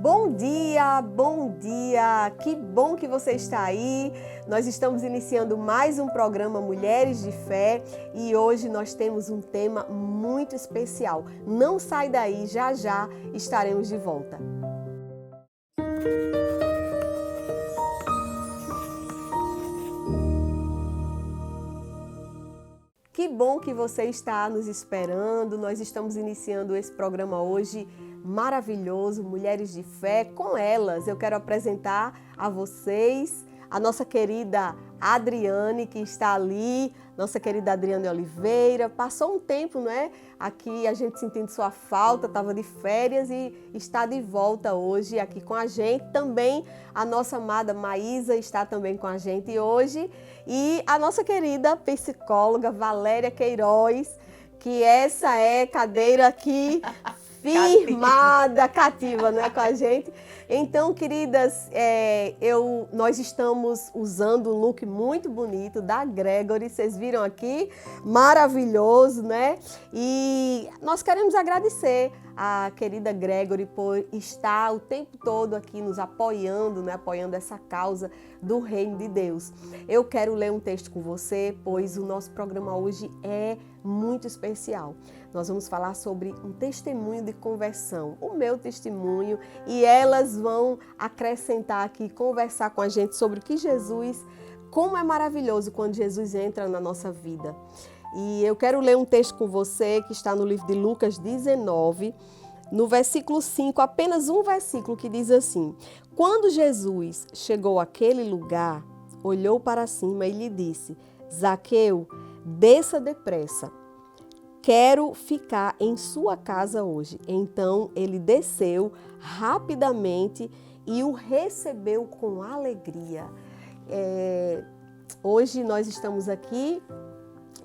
Bom dia, bom dia! Que bom que você está aí. Nós estamos iniciando mais um programa Mulheres de Fé e hoje nós temos um tema muito especial. Não sai daí, já já estaremos de volta. Que bom que você está nos esperando. Nós estamos iniciando esse programa hoje maravilhoso, Mulheres de Fé. Com elas, eu quero apresentar a vocês a nossa querida Adriane, que está ali, nossa querida Adriane Oliveira. Passou um tempo, né? Aqui a gente sentindo sua falta, estava de férias e está de volta hoje aqui com a gente. Também a nossa amada Maísa está também com a gente hoje. E a nossa querida psicóloga Valéria Queiroz, que essa é cadeira aqui firmada, cativa, né, com a gente. Então, queridas, nós estamos usando um look muito bonito da Gregory, vocês viram aqui, maravilhoso, né? E nós queremos agradecer a querida Gregory por estar o tempo todo aqui nos apoiando, né, apoiando essa causa do Reino de Deus. Eu quero ler um texto com você, pois o nosso programa hoje é muito especial. Nós vamos falar sobre um testemunho de conversão, o meu testemunho, e elas vão acrescentar aqui, conversar com a gente sobre o que Jesus, como é maravilhoso quando Jesus entra na nossa vida. E eu quero ler um texto com você que está no livro de Lucas 19, no versículo 5, apenas um versículo que diz assim: Quando Jesus chegou àquele lugar, olhou para cima e lhe disse: Zaqueu, desça depressa. Quero ficar em sua casa hoje. Então ele desceu rapidamente e o recebeu com alegria. Hoje nós estamos aqui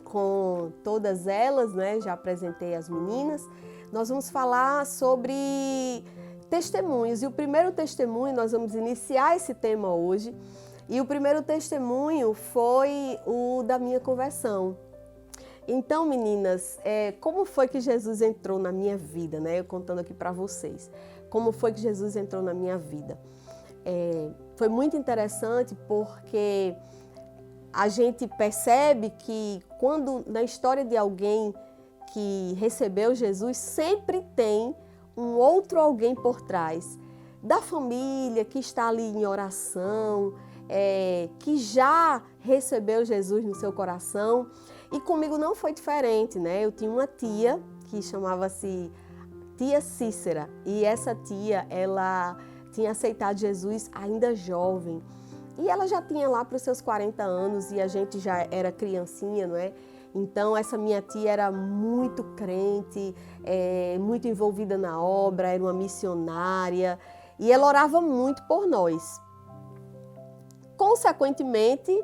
com todas elas, né? Já apresentei as meninas. Nós vamos falar sobre testemunhos. E o primeiro testemunho, nós vamos iniciar esse tema hoje. E o primeiro testemunho foi o da minha conversão. Então, meninas, como foi que Jesus entrou na minha vida, né? Eu contando aqui para vocês. Como foi que Jesus entrou na minha vida? Foi muito interessante porque a gente percebe que quando na história de alguém que recebeu Jesus, sempre tem um outro alguém por trás. Da família, que está ali em oração, que já recebeu Jesus no seu coração. E comigo não foi diferente, né? Eu tinha uma tia que chamava-se Tia Cícera. E essa tia, ela tinha aceitado Jesus ainda jovem. E ela já tinha lá para os seus 40 anos e a gente já era criancinha, não é? Então, essa minha tia era muito crente, muito envolvida na obra, era uma missionária. E ela orava muito por nós. Consequentemente,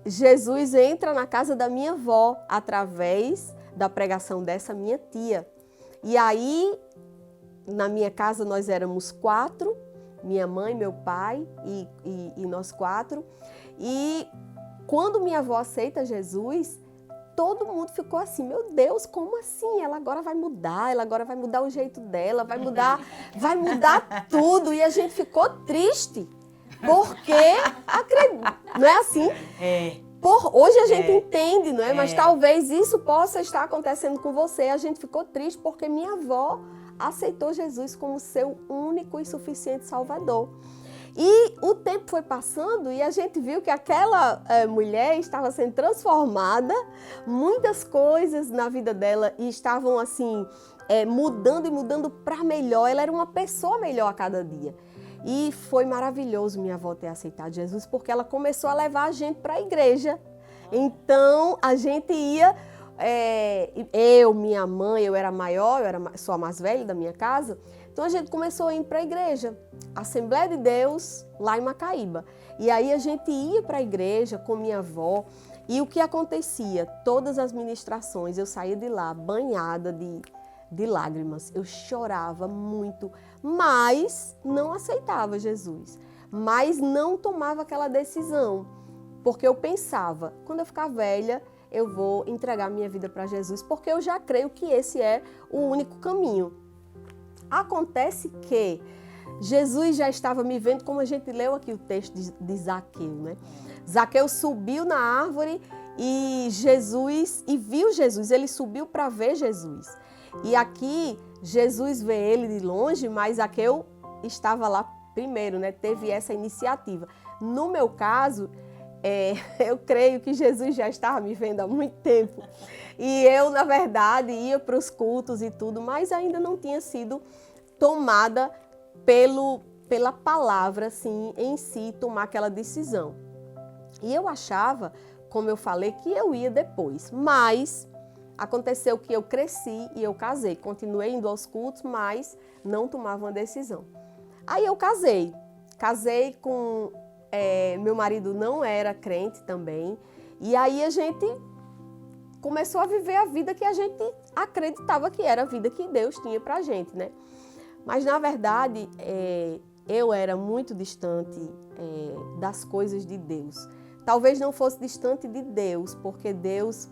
Jesus entra na casa da minha avó através da pregação dessa minha tia. E aí, na minha casa, nós éramos 4, minha mãe, meu pai e nós 4. E quando minha avó aceita Jesus, todo mundo ficou assim, meu Deus, como assim? Ela agora vai mudar, ela agora vai mudar o jeito dela, vai mudar tudo. E a gente ficou triste. Porque, não é assim? Hoje a gente entende, não é? Mas talvez isso possa estar acontecendo com você. A gente ficou triste porque minha avó aceitou Jesus como seu único e suficiente Salvador. E o tempo foi passando e a gente viu que aquela mulher estava sendo transformada, muitas coisas na vida dela estavam assim, mudando e mudando para melhor. Ela era uma pessoa melhor a cada dia. E foi maravilhoso minha avó ter aceitado Jesus, porque ela começou a levar a gente para a igreja. Então, a gente ia, minha mãe, eu era maior, sou a mais velha da minha casa, então a gente começou a ir para a igreja, Assembleia de Deus, lá em Macaíba. E aí a gente ia para a igreja com minha avó, e o que acontecia? Todas as ministrações, eu saía de lá banhada de lágrimas, eu chorava muito, mas não aceitava Jesus, mas não tomava aquela decisão, porque eu pensava, quando eu ficar velha, eu vou entregar minha vida para Jesus, porque eu já creio que esse é o único caminho. Acontece que Jesus já estava me vendo, como a gente leu aqui o texto de Zaqueu, né? Zaqueu subiu na árvore e viu Jesus, ele subiu para ver Jesus. E aqui Jesus vê ele de longe, mas Zaqueu estava lá primeiro, né? Teve essa iniciativa. No meu caso, eu creio que Jesus já estava me vendo há muito tempo. E eu, na verdade, ia para os cultos e tudo, mas ainda não tinha sido tomada pela palavra, assim, em si, tomar aquela decisão. E eu achava, como eu falei, que eu ia depois. Mas aconteceu que eu cresci e eu casei. Continuei indo aos cultos, mas não tomava uma decisão. Aí eu casei. Casei com... meu marido não era crente também. E aí a gente começou a viver a vida que a gente acreditava que era a vida que Deus tinha pra gente, né? Mas, na verdade, eu era muito distante das coisas de Deus. Talvez não fosse distante de Deus, porque Deus,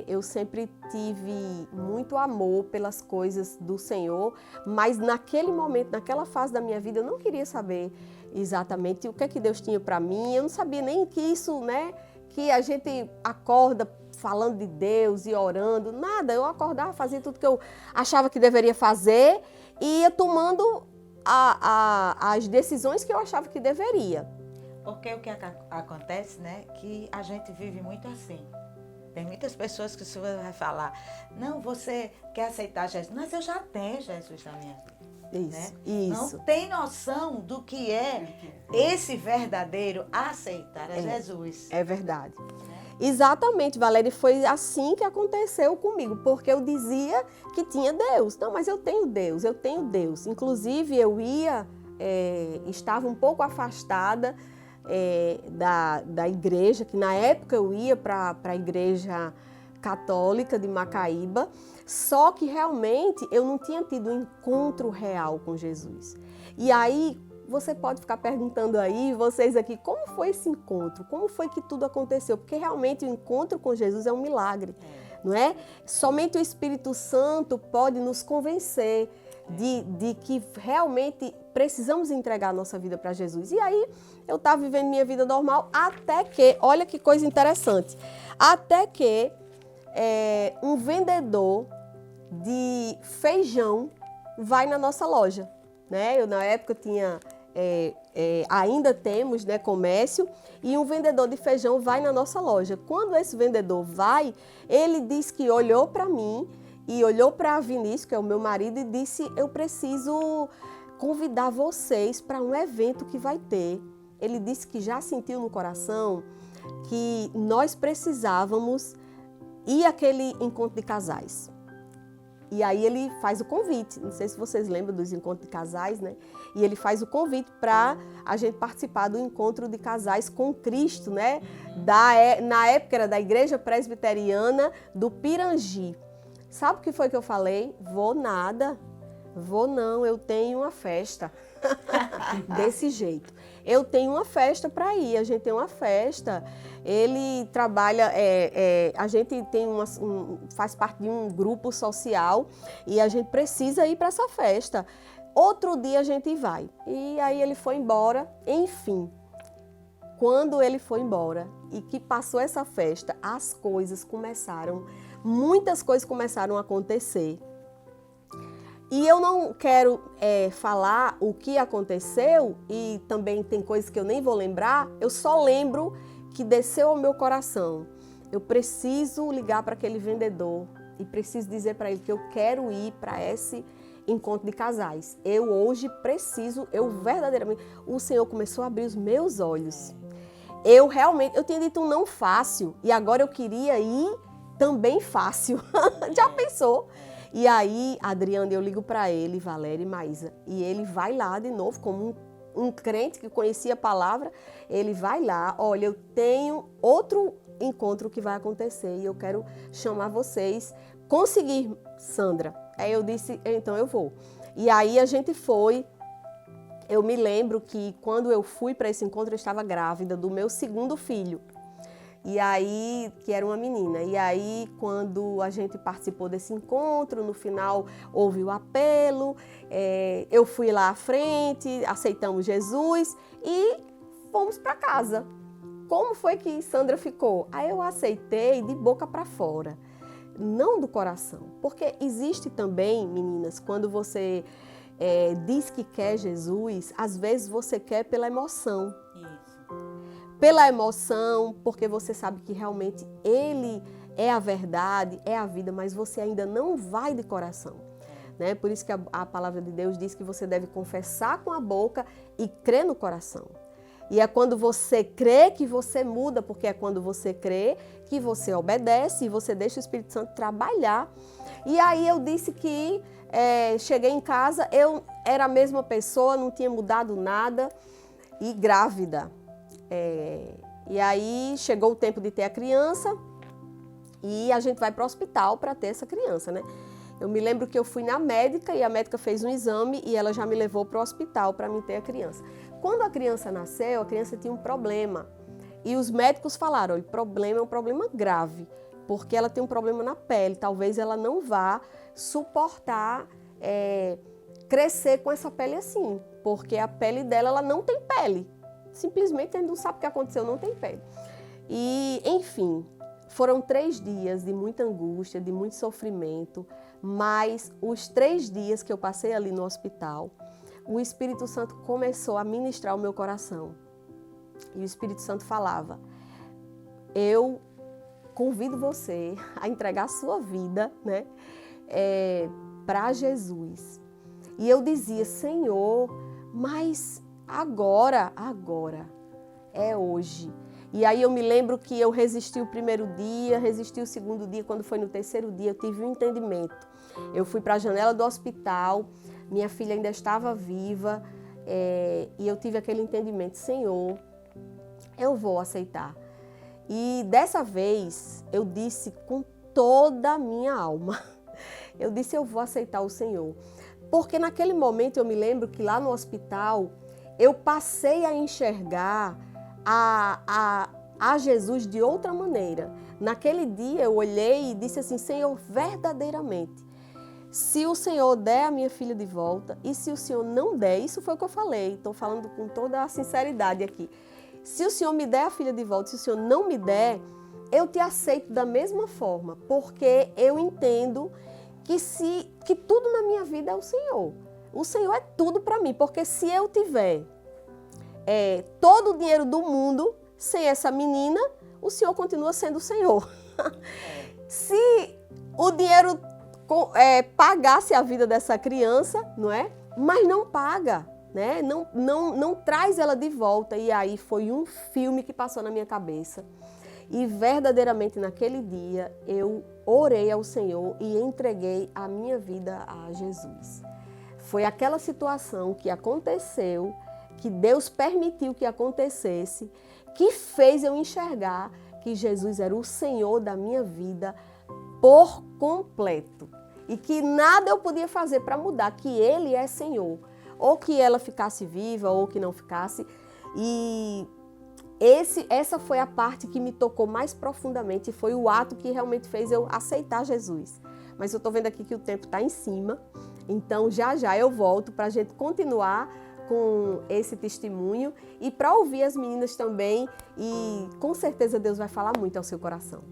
eu sempre tive muito amor pelas coisas do Senhor, mas naquele momento, naquela fase da minha vida, eu não queria saber exatamente o que é que Deus tinha para mim. Eu não sabia nem que isso, né, que a gente acorda falando de Deus e orando, nada. Eu acordava, fazia tudo que eu achava que deveria fazer e ia tomando as decisões que eu achava que deveria. Porque o que acontece, né, que a gente vive muito assim. Tem muitas pessoas que você vai falar, não, você quer aceitar Jesus, mas eu já tenho Jesus na minha vida. Isso, né? isso. Não tem noção do que é esse verdadeiro aceitar a Jesus. É verdade. Exatamente, Valéria, foi assim que aconteceu comigo, porque eu dizia que tinha Deus. Não, mas eu tenho Deus, eu tenho Deus. Inclusive, eu estava um pouco afastada da igreja, que na época eu ia para a igreja católica de Macaíba, só que realmente eu não tinha tido um encontro real com Jesus. E aí, você pode ficar perguntando aí, vocês aqui, como foi esse encontro? Como foi que tudo aconteceu? Porque realmente o encontro com Jesus é um milagre, não é? Somente o Espírito Santo pode nos convencer de que realmente precisamos entregar a nossa vida para Jesus. E aí, eu estava vivendo minha vida normal até que, olha que coisa interessante, até que um vendedor de feijão vai na nossa loja, né? Eu na época tinha, ainda temos, né, comércio, e um vendedor de feijão vai na nossa loja. Quando esse vendedor vai, ele diz que olhou para mim e olhou para Vinícius, que é o meu marido, e disse: eu preciso convidar vocês para um evento que vai ter. Ele disse que já sentiu no coração que nós precisávamos ir àquele encontro de casais. E aí ele faz o convite, não sei se vocês lembram dos encontros de casais, né? E ele faz o convite para a gente participar do encontro de casais com Cristo, né? Na época era da Igreja Presbiteriana do Pirangi. Sabe o que foi que eu falei? Vou nada, vou não, eu tenho uma festa. Desse jeito. Eu tenho uma festa para ir, a gente tem uma festa. Ele trabalha, a gente tem faz parte de um grupo social e a gente precisa ir para essa festa. Outro dia a gente vai. E aí ele foi embora, enfim. Quando ele foi embora e que passou essa festa, muitas coisas começaram a acontecer. E eu não quero falar o que aconteceu, e também tem coisas que eu nem vou lembrar, eu só lembro que desceu ao meu coração. Eu preciso ligar para aquele vendedor e preciso dizer para ele que eu quero ir para esse encontro de casais. Eu hoje preciso, verdadeiramente, o Senhor começou a abrir os meus olhos. Eu tinha dito um não fácil e agora eu queria ir também fácil. Já pensou? E aí, Adriana, eu ligo para ele, Valéria e Maísa, e ele vai lá de novo, como um crente que conhecia a palavra, ele vai lá, olha, eu tenho outro encontro que vai acontecer e eu quero chamar vocês. Conseguir, Sandra? Aí eu disse, então eu vou. E aí a gente foi. Eu me lembro que quando eu fui para esse encontro, eu estava grávida do meu segundo filho. E aí, que era uma menina. E aí, quando a gente participou desse encontro, no final houve o apelo, eu fui lá à frente, aceitamos Jesus e fomos para casa. Como foi que Sandra ficou? Aí eu aceitei de boca para fora, não do coração. Porque existe também, meninas, quando você diz que quer Jesus, às vezes você quer pela emoção. Isso. Pela emoção, porque você sabe que realmente Ele é a verdade, é a vida, mas você ainda não vai de coração. Né? Por isso que a palavra de Deus diz que você deve confessar com a boca e crer no coração. E é quando você crê que você muda, porque é quando você crê que você obedece e você deixa o Espírito Santo trabalhar. E aí eu disse que cheguei em casa, eu era a mesma pessoa, não tinha mudado nada e grávida. E aí chegou o tempo de ter a criança e a gente vai para o hospital para ter essa criança, né? Eu me lembro que eu fui na médica e a médica fez um exame e ela já me levou para o hospital para mim ter a criança. Quando a criança nasceu, a criança tinha um problema e os médicos falaram, olha, o problema é um problema grave, porque ela tem um problema na pele, talvez ela não vá suportar crescer com essa pele assim, porque a pele dela ela não tem pele. Simplesmente a gente não sabe o que aconteceu, não tem pele. E, enfim, foram 3 dias de muita angústia, de muito sofrimento, mas os 3 dias que eu passei ali no hospital, o Espírito Santo começou a ministrar o meu coração. E o Espírito Santo falava, eu convido você a entregar a sua vida, né, para Jesus. E eu dizia, Senhor, mas agora, é hoje. E aí eu me lembro que eu resisti o primeiro dia, resisti o segundo dia, quando foi no terceiro dia eu tive um entendimento. Eu fui para a janela do hospital, minha filha ainda estava viva e eu tive aquele entendimento, Senhor, eu vou aceitar. E dessa vez eu disse com toda a minha alma, eu disse eu vou aceitar o Senhor. Porque naquele momento eu me lembro que lá no hospital eu passei a enxergar a Jesus de outra maneira. Naquele dia eu olhei e disse assim, Senhor, verdadeiramente, se o Senhor der a minha filha de volta e se o Senhor não der, isso foi o que eu falei, estou falando com toda a sinceridade aqui. Se o Senhor me der a filha de volta, se o Senhor não me der, eu te aceito da mesma forma, porque eu entendo que tudo na minha vida é o Senhor. O Senhor é tudo para mim, porque se eu tiver todo o dinheiro do mundo, sem essa menina, o Senhor continua sendo o Senhor. Se o dinheiro pagasse a vida dessa criança, não é? Mas não paga, né? Não traz ela de volta. E aí foi um filme que passou na minha cabeça. E verdadeiramente naquele dia eu orei ao Senhor e entreguei a minha vida a Jesus. Foi aquela situação que aconteceu, que Deus permitiu que acontecesse, que fez eu enxergar que Jesus era o Senhor da minha vida por completo. E que nada eu podia fazer para mudar, que Ele é Senhor. Ou que ela ficasse viva, ou que não ficasse. E essa foi a parte que me tocou mais profundamente, foi o ato que realmente fez eu aceitar Jesus. Mas eu estou vendo aqui que o tempo está em cima, então já eu volto para a gente continuar com esse testemunho e para ouvir as meninas também, e com certeza Deus vai falar muito ao seu coração.